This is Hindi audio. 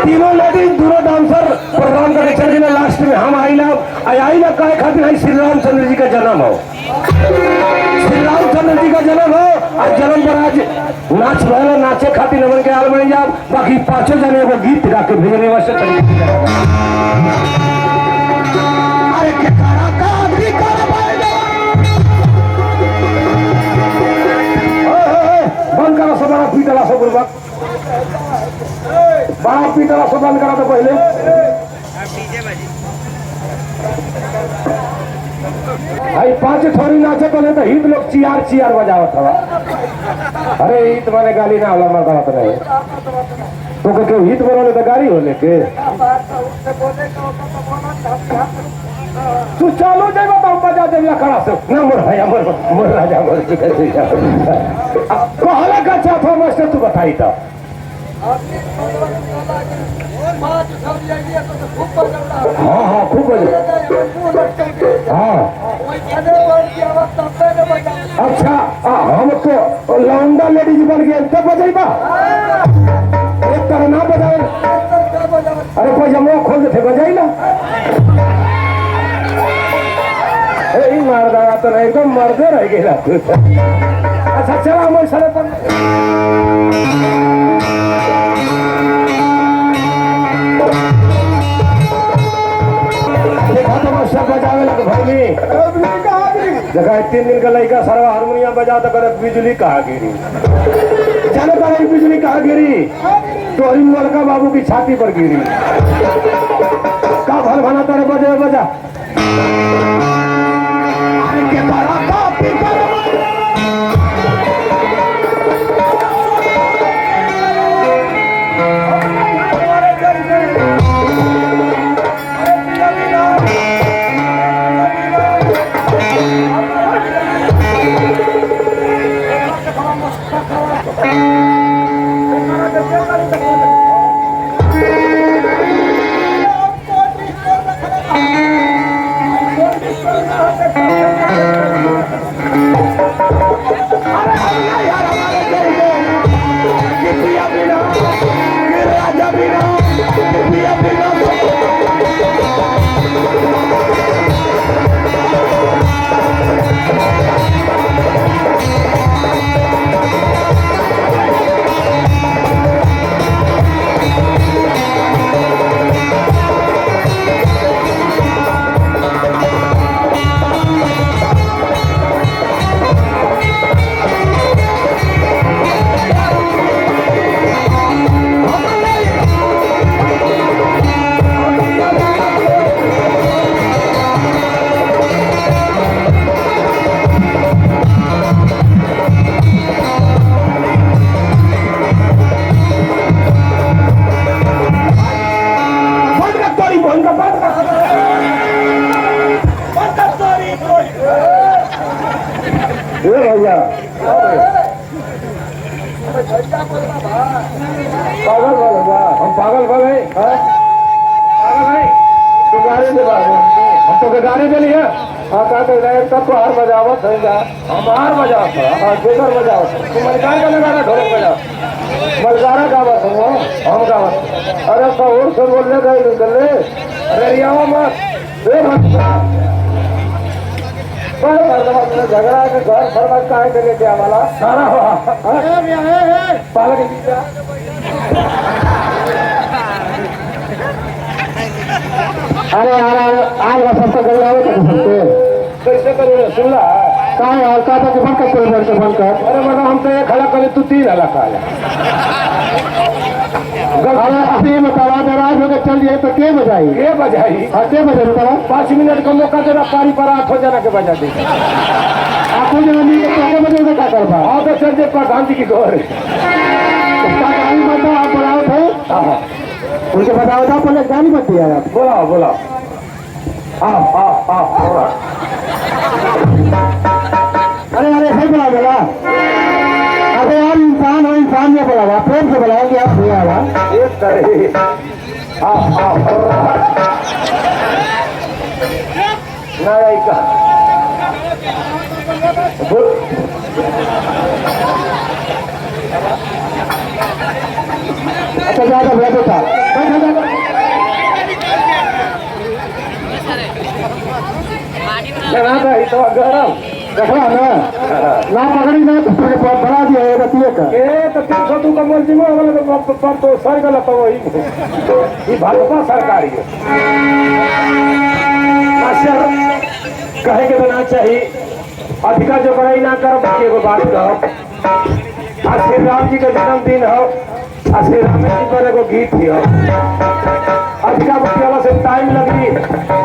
तीनों लेडीज दोनों डांसर प्रोग्राम करके चल गए। लास्ट में हम आईला कहे खातिर है श्री रामचंद्र जी का जन्म हो, श्री रामचंद्र जी का जन्म हो और जन्म पर आज नाच भला नाचे खातिर नमन के आल बन जा। बाकी पांचों जने को गीत गा के भेजने वास्ते बंद करा सब, बड़ा पीटला सब गुरुबा, बड़ा पीटला सब बंद करा तो पहले। भाई पांच थोड़ी नाचे पहले तो हित लोग चियार चियार बजावत हवा। अरे हित माने गाली ना होला मर्दा तो नहीं तो के हित बोले तो गाली हो लेके तू चालू जाए तो बजा दे खड़ा से ना मोर भैया मोर राजा मोर कहला का चाहता मास्टर तू बताई तो हाँ हाँ खूब बजे हाँ अच्छा हम तो लौंडा लेडीज बन गए तब बजेबा एक तरह ना बजाए। अरे पैजामा खोल देते बजाई ना मारदा तो नहीं एकदम मर्दे रह गया। अच्छा चला हमारे सड़क पर देखा तो मैं सब बजावे लग भाई देखा 3 दिन का लड़का सारा हारमोनियम बजा तो कर बिजली कहा गिरी जाने का बिजली कहा गिरी तो मलका बाबू की छाती पर गिरी का भल भला तारे बजे बजा भैया पागल बोल हम पागल बोल पागल है तो गाड़ी से हम तो गाड़ी के लिए हाँ का तब तो हार बजावत है जा हम हार बजावत हाँ बेगर बजावत तू मलकार का लगाना ढोलक बजाओ मलकारा गावत हूँ हम गावत। अरे सहूर से बोलने गए निकलने अरे रियावा मत झगड़ा के घर फरमाइश काहे देने के आवाला सारा पालक अरे आज सब तो गई आओ सकते कैसे करो सुन ला कहा यार का तो बंद कर अरे मतलब हम तो एक खड़ा करे तू 3 हला खा अभी बतावा नाराज होकर चल जाए तो के बजाई हाँ के बजाई बतावा 5 मिनट का मौका देना पारी पर 8 हो जाना के बजा दे आपको जमीन के बजे में क्या करवा हाँ तो चल जे प्रधान जी की घर बताओ आप बुलाओ थे उनके बताओ था पहले गाली मत दिया आप बोला अरे सही बोला अरे यार इंसान हो इंसान में बोला प्रेम से बोला कि आप भैया एक तरह अच्छा ज्यादा बैठो था तो गरम रखला ना पकड़ी ना बढ़ा दिया ये तो 300 का मोल जीवो पर तो सर गल तो वही ये भाजपा सरकार है कहे के बना चाहिए अधिका जो बड़ाई ना कर बच्चे को बात कहो आज श्री राम जी का जन्मदिन हो आज श्री राम जी पर एगो गीत ही हो अधिका बच्चे वाला से टाइम लगी